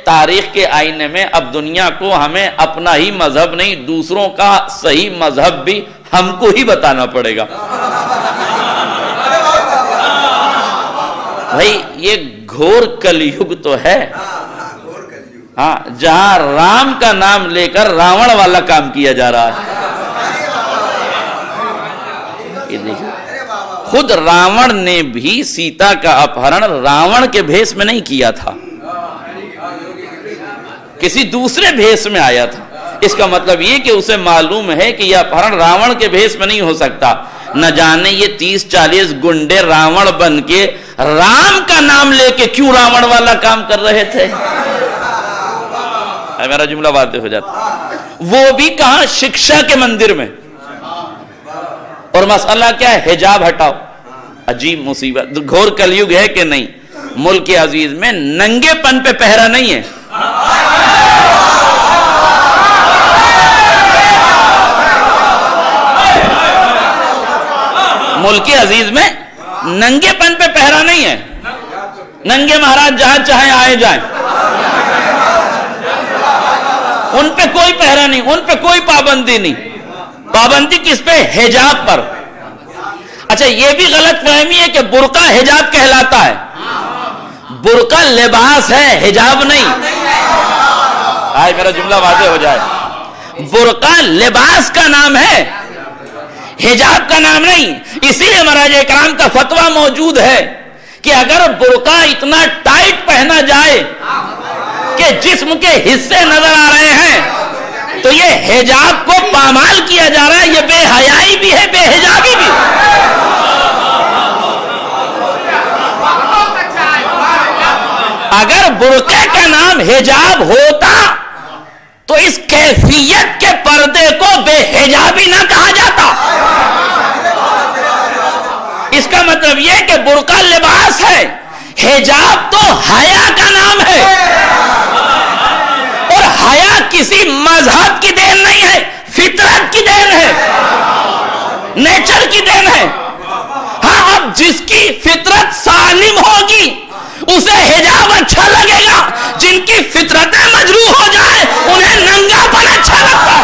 تاریخ کے آئینے میں اب دنیا کو ہمیں اپنا ہی مذہب نہیں دوسروں کا صحیح مذہب بھی ہم کو ہی بتانا پڑے گا. بھائی یہ گھور کلیوگ تو ہے ہاں، جہاں رام کا نام لے کر راون والا کام کیا جا رہا ہے. یہ دیکھیں خود راون نے بھی سیتا کا اپہرن راون کے بھیس میں نہیں کیا تھا، کسی دوسرے بھیس میں آیا تھا. اس کا مطلب یہ کہ اسے معلوم ہے کہ یہ اپہرن راون کے بھیس میں نہیں ہو سکتا. نہ جانے یہ 30-40 گنڈے راون بن کے رام کا نام لے کے کیوں راون والا کام کر رہے تھے. میرا جملہ واضح ہو جاتا. وہ بھی کہاں؟ شکشا کے مندر میں. اور مسئلہ کیا ہے؟ حجاب ہٹاؤ. عجیب مصیبت. گھور کلیوگ ہے کہ نہیں؟ ملک عزیز میں ننگے پن پہ پہرا نہیں ہے. ملک عزیز میں ننگے پن پہ پہرا نہیں ہے. ننگے مہاراج جہاں چاہیں آئے جائیں، ان پہ کوئی پہرا نہیں، ان پہ کوئی پابندی نہیں. پابندی کس پہ؟ حجاب پر. اچھا یہ بھی غلط فہمی ہے کہ برقع حجاب کہلاتا ہے. برقع لباس ہے، حجاب نہیں. آئے میرا جملہ واضح ہو جائے. برقع لباس کا نام ہے، حجاب کا نام نہیں. اسی لیے مراجع کرام کا فتویٰ موجود ہے کہ اگر برقع اتنا ٹائٹ پہنا جائے کہ جسم کے حصے نظر آ رہے ہیں تو یہ حجاب کو پامال کیا جا رہا ہے. یہ بے حیائی بھی ہے، بے حجابی بھی. اگر برقعے کا نام حجاب ہوتا تو اس کیفیت کے پردے کو بے حجابی نہ کہا جاتا. اس کا مطلب یہ کہ برقع لباس ہے، حجاب تو حیا کا نام ہے. اور حیا کسی مذہب کی دین نہیں ہے، فطرت کی دین ہے، نیچر کی دین ہے. ہاں اب جس کی فطرت سالم ہوگی اسے حجاب اچھا لگے گا. جن کی فطرتیں مجروح ہو جائیں انہیں ننگا پن اچھا لگتا ہے.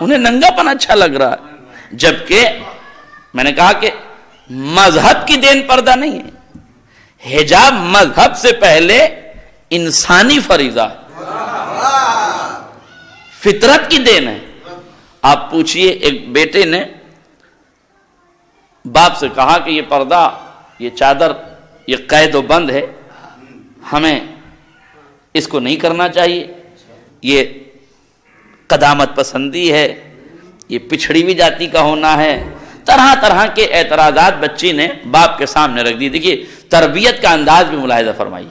انہیں ننگا پن اچھا لگ رہا ہے. جبکہ میں نے کہا کہ مذہب کی دین پردہ نہیں ہے. حجاب مذہب سے پہلے انسانی فریضہ ہے، فطرت کی دین ہے. آپ پوچھئے ایک بیٹے نے باپ سے کہا کہ یہ پردہ، یہ چادر، یہ قید و بند ہے، ہمیں اس کو نہیں کرنا چاہیے، یہ قدامت پسندی ہے، یہ پچھڑی ہوئی جاتی کا ہونا ہے. طرح طرح کے اعتراضات بچی نے باپ کے سامنے رکھ دی. دیکھیے تربیت کا انداز بھی ملاحظہ فرمائیے.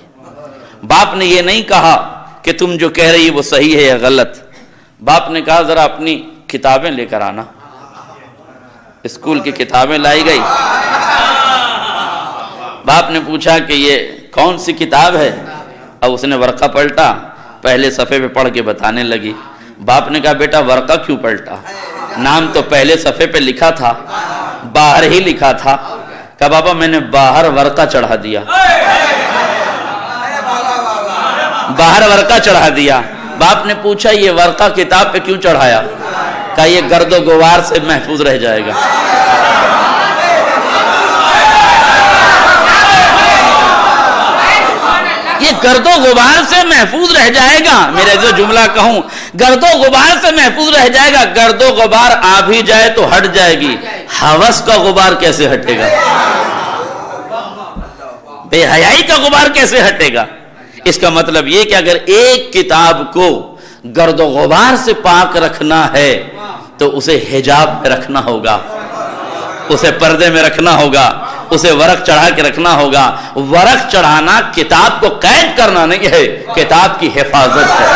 باپ نے یہ نہیں کہا کہ تم جو کہہ رہی ہے وہ صحیح ہے یا غلط. باپ نے کہا ذرا اپنی کتابیں لے کر آنا. اسکول کی کتابیں لائی گئی. باپ نے پوچھا کہ یہ کون سی کتاب ہے؟ اب اس نے ورقہ پلٹا، پہلے صفحے پہ پڑھ کے بتانے لگی. باپ نے کہا بیٹا ورقہ کیوں پلٹا؟ نام تو پہلے صفحے پہ لکھا تھا، باہر ہی لکھا تھا. کہا بابا میں نے باہر ورقہ چڑھا دیا، باہر ورقہ چڑھا دیا. باپ نے پوچھا یہ ورقہ کتاب پہ کیوں چڑھایا؟ کہا یہ گرد و غبار سے محفوظ رہ جائے گا. یہ گرد و غبار سے محفوظ رہ جائے گا. میرے جو جملہ کہوں، گرد و غبار سے محفوظ رہ جائے گا. گرد و غبار آ بھی جائے تو ہٹ جائے گی، ہوس کا غبار کیسے ہٹے گا؟ بے حیائی کا غبار کیسے ہٹے گا؟ اس کا مطلب یہ کہ اگر ایک کتاب کو گرد و غبار سے پاک رکھنا ہے تو اسے حجاب میں رکھنا ہوگا، اسے پردے میں رکھنا ہوگا، اسے ورق چڑھا کے رکھنا ہوگا. ورق چڑھانا کتاب کو قید کرنا نہیں ہے، کتاب کی حفاظت ہے.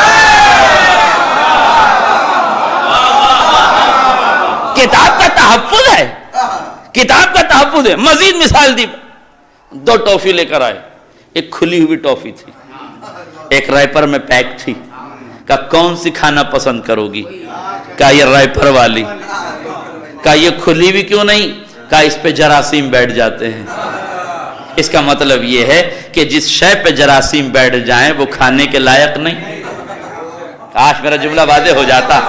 کتاب کا تحفظ ہے، کتاب کا تحفظ ہے. مزید مثال دی. 2 ٹافی لے کر آئے. ایک کھلی ہوئی ٹافی تھی، ایک ریپر میں پیک تھی. کہا کون سی کھانا پسند کرو گی؟ کہا یہ ریپر والی. کہا یہ کھلی ہوئی کیوں نہیں؟ کہا اس پہ جراثیم بیٹھ جاتے ہیں. اس کا مطلب یہ ہے کہ جس شے پہ جراثیم بیٹھ جائیں وہ کھانے کے لائق نہیں. کاش میرا جملہ واضح ہو جاتا.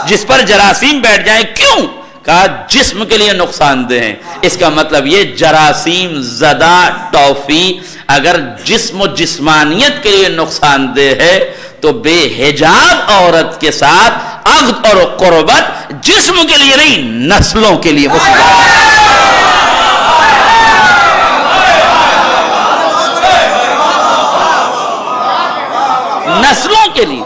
جس پر جراثیم بیٹھ جائیں, کیوں؟ کہا جسم کے لیے نقصان دہ ہیں. اس کا مطلب یہ جراثیم زدہ ٹافی اگر جسم و جسمانیت کے لیے نقصان دہ ہے تو بے حجاب عورت کے ساتھ عقد اور قربت جسم کے لیے نہیں, نسلوں کے لیے مصیبت. نسلوں کے لیے.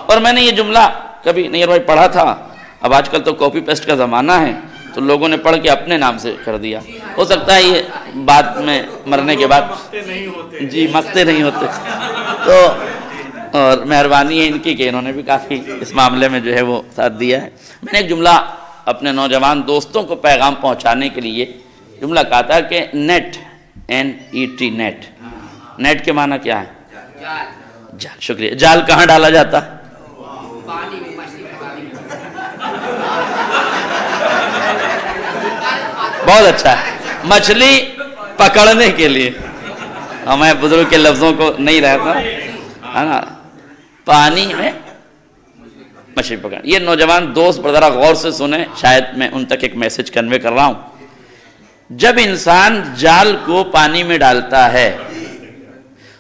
اور میں نے یہ جملہ کبھی نیر بھائی پڑھا تھا. اب آج کل تو کاپی پیسٹ کا زمانہ ہے تو لوگوں نے پڑھ کے اپنے نام سے کر دیا. ہو سکتا ہے یہ بعد میں مرنے کے بعد جی مقتے نہیں ہوتے. تو اور مہربانی ہے ان کی کہ انہوں نے بھی کافی اس معاملے میں جو ہے وہ ساتھ دیا ہے. میں نے ایک جملہ اپنے نوجوان دوستوں کو پیغام پہنچانے کے لیے جملہ کہا تھا کہ نیٹ NET نیٹ. نیٹ کے معنی کیا ہے؟ جال. شکریہ. جال کہاں ڈالا جاتا ہے؟ بہت اچھا ہے. مچھلی پکڑنے کے لیے. میں بزرگ کے لفظوں کو نہیں رہتا ہے نا. پانی میں مچھلی پکڑ. یہ نوجوان دوست ذرا غور سے سنیں, شاید میں ان تک ایک میسج کنوے کر رہا ہوں. جب انسان جال کو پانی میں ڈالتا ہے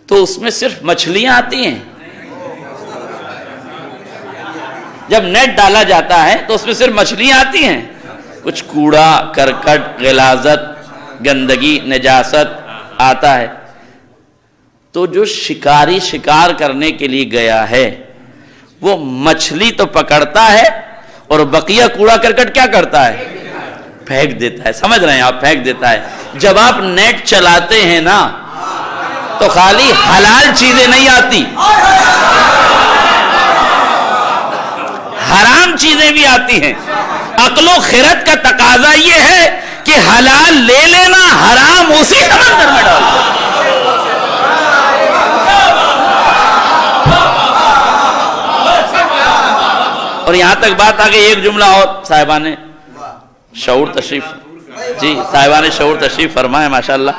تو اس میں صرف مچھلیاں آتی ہیں. جب نیٹ ڈالا جاتا ہے تو اس میں صرف مچھلیاں آتی ہیں. کچھ کوڑا کرکٹ غلاظت گندگی نجاست آتا ہے. تو جو شکاری شکار کرنے کے لیے گیا ہے وہ مچھلی تو پکڑتا ہے اور بقیہ کوڑا کرکٹ کیا کرتا ہے؟ پھینک دیتا ہے. سمجھ رہے ہیں آپ؟ پھینک دیتا ہے. جب آپ نیٹ چلاتے ہیں نا تو خالی حلال چیزیں نہیں آتی, حرام چیزیں بھی آتی ہیں. عقل و خرد کا تقاضا یہ ہے کہ حلال لے لینا, حرام اسی سمندر میں ڈال دو. اور یہاں تک بات آ گئی ایک جملہ اور صاحبان شعور تشریف جی صاحبان شعور تشریف فرمائے ماشاءاللہ.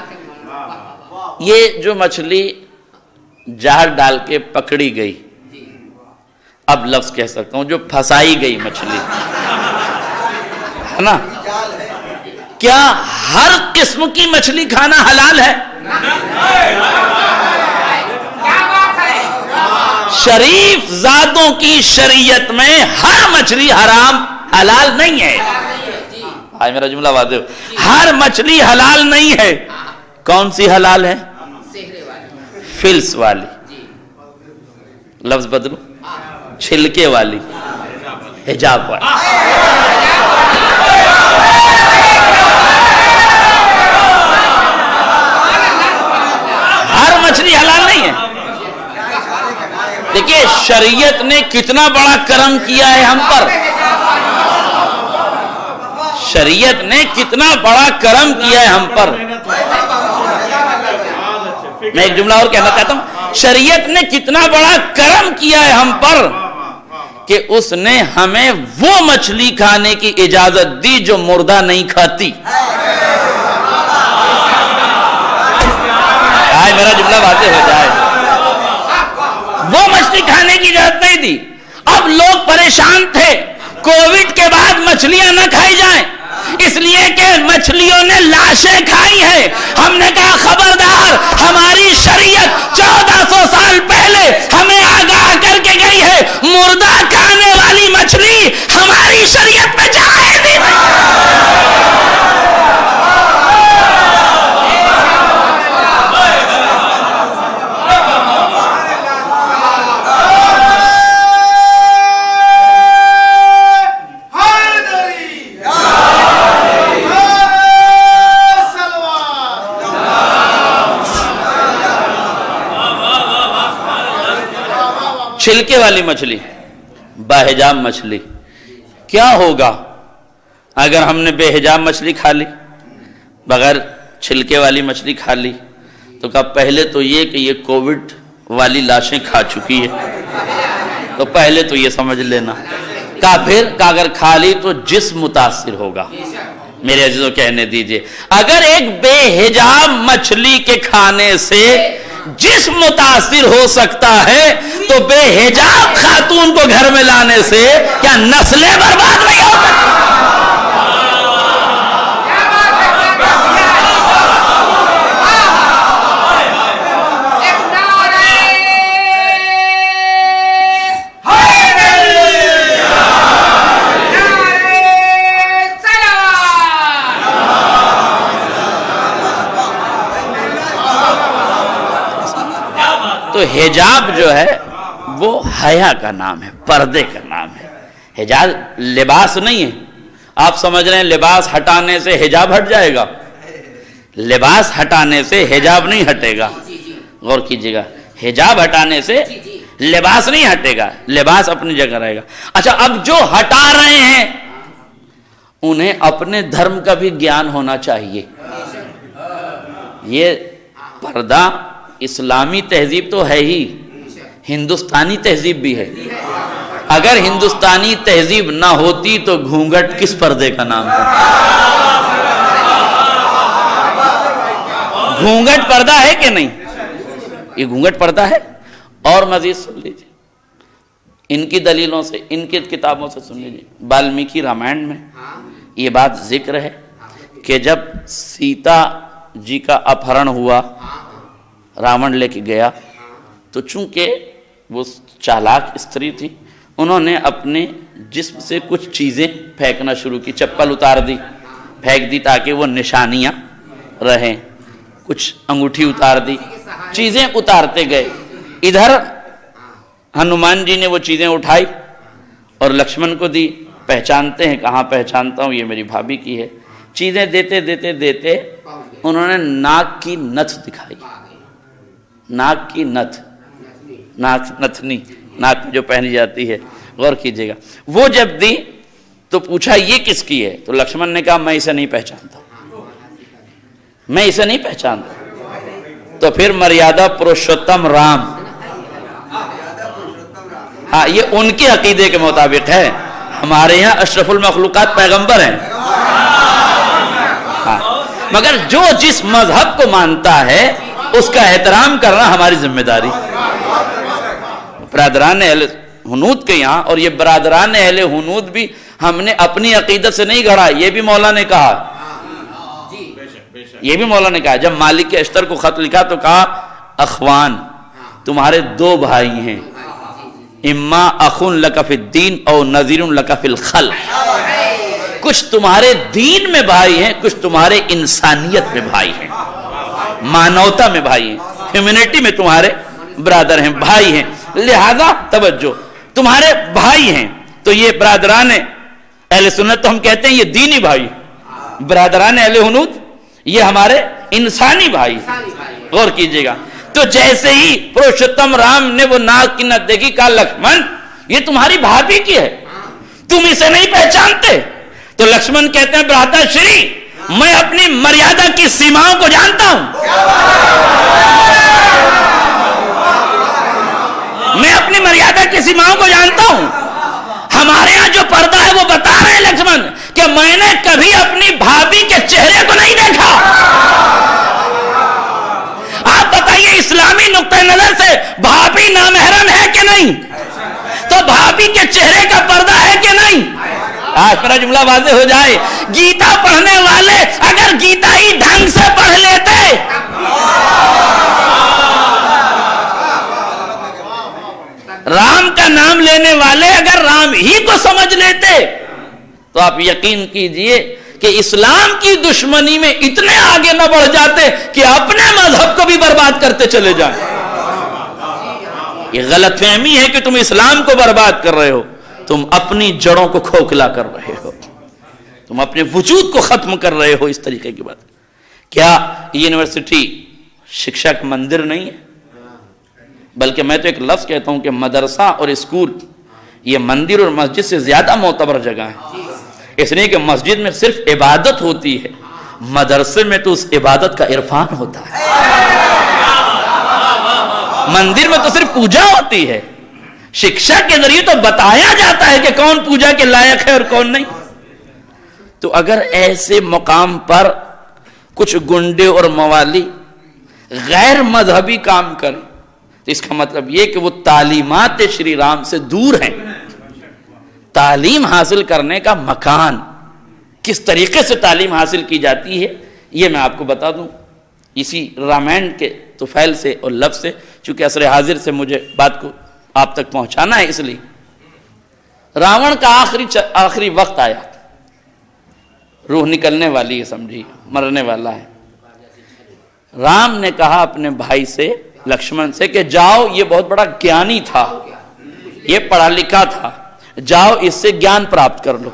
یہ جو مچھلی جال ڈال کے پکڑی گئی, اب لفظ کہہ سکتا ہوں جو پھنسائی گئی مچھلی ہے نا, کیا ہر قسم کی مچھلی کھانا حلال ہے؟ شریف ذاتوں کی شریعت میں ہر مچھلی حرام حلال نہیں ہے. آج میرا جملہ واضح ہو. ہر مچھلی حلال نہیں ہے. کون سی حلال ہے؟ فلس والی. لفظ بدلو, چھلکے والی, حجاب والی. ہر مچھلی حلال نہیں ہے. دیکھیے شریعت نے کتنا بڑا کرم کیا ہے ہم پر. شریعت نے کتنا بڑا کرم کیا ہے ہم پر. میں ایک جملہ اور کہنا چاہتا ہوں. شریعت نے کتنا بڑا کرم کیا ہے ہم پر کہ اس نے ہمیں وہ مچھلی کھانے کی اجازت دی جو مردہ نہیں کھاتی. آج میرا جملہ واضح ہو جائے. وہ مچھلی کھانے کی اجازت نہیں دی. اب لوگ پریشان تھے کووڈ کے بعد مچھلیاں نہ کھائی جائیں, اس لیے کہ مچھلیوں نے لاشیں کھائی ہیں. ہم نے کہا خبردار, ہماری شریعت 1400 سال پہلے ہمیں آگاہ کر کے گئی ہے مردہ کھانے والی مچھلی ہماری شریعت میں جائز ہی نہیں. چھلکے والی مچھلی, باحجاب مچھلی, کیا ہوگا اگر ہم نے بے حجاب مچھلی کھا لی, بغیر چھلکے والی مچھلی کھا لی؟ تو کہا پہلے تو یہ کہ یہ کووڈ والی لاشیں کھا چکی ہے, تو پہلے تو یہ سمجھ لینا. کہا پھر کہ اگر کھا لی تو جسم متاثر ہوگا. میرے عزیزوں کہنے دیجئے، اگر ایک بے حجاب مچھلی کے کھانے سے جسم متاثر ہو سکتا ہے تو بے حجاب خاتون کو گھر میں لانے سے کیا نسلیں برباد نہیں ہو سکتی؟ تو حجاب جو ہے وہ حیا کا نام ہے، پردے کا نام ہے۔ حجاب لباس نہیں ہے۔ آپ سمجھ رہے ہیں لباس ہٹانے سے حجاب ہٹ جائے گا؟ لباس ہٹانے سے حجاب نہیں ہٹے گا، غور کیجئے گا۔ حجاب ہٹانے سے لباس نہیں ہٹے گا، لباس اپنی جگہ رہے گا۔ اچھا، اب جو ہٹا رہے ہیں انہیں اپنے دھرم کا بھی گیان ہونا چاہیے۔ یہ پردہ اسلامی تہذیب تو ہے ہی، ہندوستانی تہذیب بھی ہے۔ اگر ہندوستانی تہذیب نہ ہوتی تو گھونگھٹ کس پردے کا نام ہے؟ گھونگھٹ پردہ ہے کہ نہیں؟ یہ گھونگھٹ پردہ ہے۔ اور مزید سن لیجیے، ان کی دلیلوں سے، ان کی کتابوں سے سن لیجیے۔ والمیکی رامائن میں یہ بات ذکر ہے کہ جب سیتا جی کا اپہرن ہوا، راون لے کے گیا، تو چونکہ وہ چالاک استری تھی، انہوں نے اپنے جسم سے کچھ چیزیں پھینکنا شروع کی، چپل اتار دی، پھینک دی تاکہ وہ نشانیاں رہیں، کچھ انگوٹھی اتار دی، چیزیں اتارتے گئے۔ ادھر ہنومان جی نے وہ چیزیں اٹھائی اور لکشمن کو دی، پہچانتے ہیں، کہاں پہچانتا ہوں، یہ میری بھابھی کی ہے۔ چیزیں دیتے دیتے دیتے انہوں نے ناک کی نتھ دکھائی، ناک کی نتھ، نتھنی، ناک میں جو پہنی جاتی ہے، غور کیجئے گا۔ وہ جب دی تو پوچھا یہ کس کی ہے؟ تو لکشمن نے کہا میں اسے نہیں پہچانتا، میں اسے نہیں پہچانتا۔ تو پھر مریادہ پروشوتم رام، ہاں یہ ان کے عقیدے کے مطابق ہے، ہمارے یہاں اشرف المخلوقات پیغمبر ہیں، ہاں، مگر جو جس مذہب کو مانتا ہے اس کا احترام کرنا ہماری ذمہ داری۔ برادران اہل ہنود کے یہاں، اور یہ برادران اہل ہنود بھی ہم نے اپنی عقیدت سے نہیں گھڑا، یہ بھی مولا نے کہا، یہ بھی مولا نے کہا۔ جب مالک اشتر کو خط لکھا تو کہا اخوان، تمہارے دو بھائی ہیں، اما اخن لک فی الدین او نذیر لک فی الخلق، کچھ تمہارے دین میں بھائی ہیں، کچھ تمہارے انسانیت میں بھائی ہیں، مانوتا میں بھائی ہیں، ہیومینٹی میں تمہارے برادر ہیں، بھائی ہیں، لہذا توجہ، تمہارے بھائی ہیں۔ تو یہ برادران اہل سنت تو ہم کہتے ہیں یہ دینی بھائی، برادران اہل ہنود یہ ہمارے انسانی بھائی، غور کیجئے گا۔ تو جیسے ہی پروشوتم رام نے وہ ناک کی نتھ دیکھی، کہا لکشمن یہ تمہاری بھابھی کی ہے، تم اسے نہیں پہچانتے؟ تو لکشمن کہتے ہیں برادر شری، میں اپنی مریادہ کی سیماؤں کو جانتا ہوں، میں اپنی مریادہ کی سیماؤں کو جانتا ہوں۔ ہمارے ہاں جو پردہ ہے وہ بتا رہے ہیں لکشمن کہ میں نے کبھی اپنی بھابھی کے چہرے کو نہیں دیکھا۔ آپ بتائیے اسلامی نقطہ نظر سے بھابھی نامحرم ہے کہ نہیں؟ تو بھابھی کے چہرے کا پردہ ہے کہ نہیں؟ آج میرا جملہ واضح ہو جائے، گیتا پڑھنے والے اگر گیتا ہی ڈھنگ سے پڑھ لیتے، رام کا نام لینے والے اگر رام ہی کو سمجھ لیتے، تو آپ یقین کیجئے کہ اسلام کی دشمنی میں اتنے آگے نہ بڑھ جاتے کہ اپنے مذہب کو بھی برباد کرتے چلے جائیں۔ یہ غلط فہمی ہے کہ تم اسلام کو برباد کر رہے ہو، تم اپنی جڑوں کو کھوکھلا کر رہے ہو، تم اپنے وجود کو ختم کر رہے ہو۔ اس طریقے کی بات، کیا یونیورسٹی شکشا کا مندر نہیں ہے؟ بلکہ میں تو ایک لفظ کہتا ہوں کہ مدرسہ اور اسکول یہ مندر اور مسجد سے زیادہ معتبر جگہ ہے، اس لیے کہ مسجد میں صرف عبادت ہوتی ہے، مدرسے میں تو اس عبادت کا عرفان ہوتا ہے، مندر میں تو صرف پوجا ہوتی ہے، شکشا کے ذریعے تو بتایا جاتا ہے کہ کون پوجا کے لائق ہے اور کون نہیں۔ تو اگر ایسے مقام پر کچھ گنڈے اور موالی غیر مذہبی کام کریں تو اس کا مطلب یہ کہ وہ تعلیمات شری رام سے دور ہیں. تعلیم حاصل کرنے کا مکان، کس طریقے سے تعلیم حاصل کی جاتی ہے، یہ میں آپ کو بتا دوں اسی رامائن کے طفیل سے اور لفظ سے، چونکہ عصر حاضر سے مجھے بات کو آپ تک پہنچانا ہے. اس لیے راون کا آخری وقت آیا، روح نکلنے والی ہے، سمجھیے مرنے والا ہے. رام نے کہا اپنے بھائی سے لکشمن سے کہ جاؤ، یہ بہت بڑا گیانی تھا، یہ پڑھا لکھا تھا، جاؤ اس سے گیان پراپت کر لو.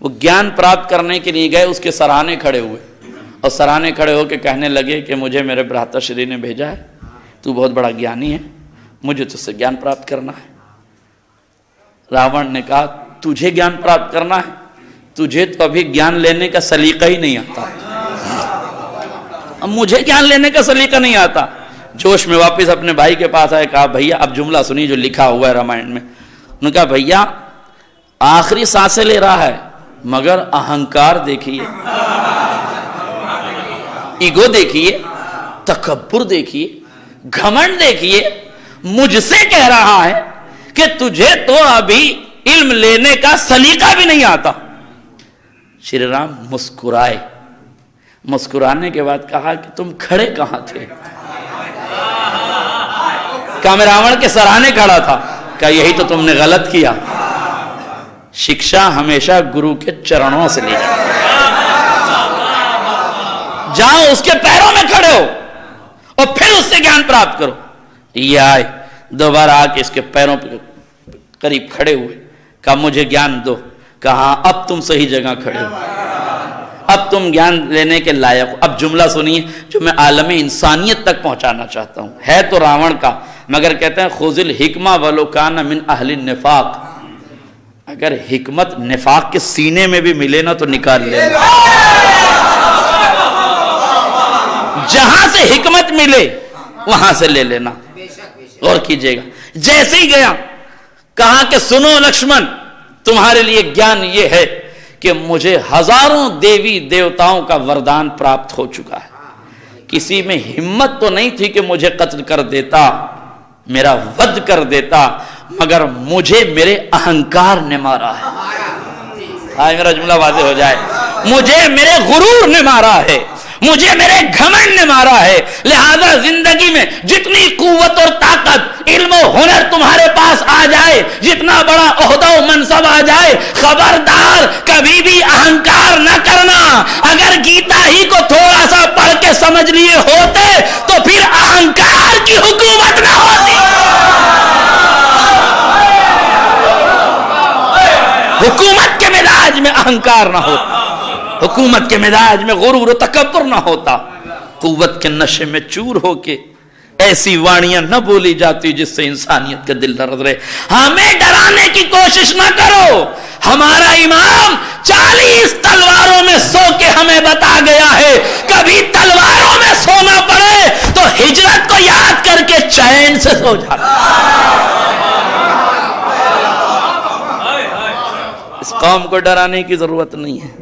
وہ گیان پراپت کرنے کے لیے گئے، اس کے سرانے کھڑے ہوئے اور سرانے کھڑے ہو کے کہنے لگے کہ مجھے میرے بھراتا شری نے بھیجا ہے، تو بہت بڑا گیانی ہے، مجھے تجھ سے گیان پراپت کرنا ہے. راون نے کہا تجھے گیان پراپت کرنا ہے؟ تجھے تو ابھی گیان لینے کا سلیقہ ہی نہیں آتا. اب مجھے گیان لینے کا سلیقہ نہیں آتا. جوش میں واپس اپنے بھائی کے پاس آئے، کہا بھیا اب جملہ سنی جو لکھا ہوا ہے رامائن میں. انہوں نے کہا بھیا آخری سانسیں لے رہا ہے مگر اہنکار دیکھیے، ایگو دیکھیے، تکبر دیکھیے، گھمنڈ دیکھیے. مجھ سے کہہ رہا ہے کہ تجھے تو ابھی علم لینے کا سلیقہ بھی نہیں آتا. شری رام مسکرائے، مسکرانے کے بعد کہا کہ تم کھڑے کہاں تھے؟ کہا میں راون کے سرانے کھڑا تھا. کہا یہی تو تم نے غلط کیا. شکشا ہمیشہ گرو کے چرنوں سے لی جاتی ہے. جاؤ اس کے پیروں میں کھڑے ہو اور پھر اس سے گیان پراپت کرو. یہ آئے دوبارہ آ کے اس کے پیروں پہ قریب کھڑے ہوئے. کہا مجھے گیان دو. کہا اب تم صحیح جگہ کھڑے ہو، اب تم گیان لینے کے لائق ہو. اب جملہ سنیے جو میں عالم انسانیت تک پہنچانا چاہتا ہوں. ہے تو راون کا، مگر کہتے ہیں خذ الحکمہ ولو کان من اہل النفاق. اگر حکمت نفاق کے سینے میں بھی ملے نا تو نکال لے. جہاں سے حکمت ملے وہاں سے لے لینا. غور کیجئے گا. جیسے ہی گیا کہا کہ سنو لکشمن، تمہارے لیے گیان یہ ہے کہ مجھے ہزاروں دیوی دیوتاؤں کا وردان پراپت ہو چکا ہے. کسی میں ہمت تو نہیں تھی کہ مجھے قتل کر دیتا، میرا ود کر دیتا، مگر مجھے میرے اہنکار نے مارا ہے. آئے میرا جملہ واضح ہو جائے. مجھے میرے غرور نے مارا ہے، مجھے میرے گھمنڈ نے مارا ہے. لہذا زندگی میں جتنی قوت اور طاقت، علم و ہنر تمہارے پاس آ جائے، جتنا بڑا عہدہ و منصب آ جائے، خبردار کبھی بھی اہنکار نہ کرنا. اگر گیتا ہی کو تھوڑا سا پڑھ کے سمجھ لیے ہوتے تو پھر اہنکار کی حکومت نہ ہوتی. حکومت کے مزاج میں اہنکار نہ ہوتا، حکومت کے مزاج میں غرور و تکبر نہ ہوتا. قوت کے نشے میں چور ہو کے ایسی واڑیاں نہ بولی جاتی جس سے انسانیت کا دل درد رہے. ہمیں ڈرانے کی کوشش نہ کرو. ہمارا امام 40 تلواروں میں سو کے ہمیں بتا گیا ہے، کبھی تلواروں میں سونا پڑے تو ہجرت کو یاد کر کے چین سے سو جانا. اس قوم کو ڈرانے کی ضرورت نہیں ہے.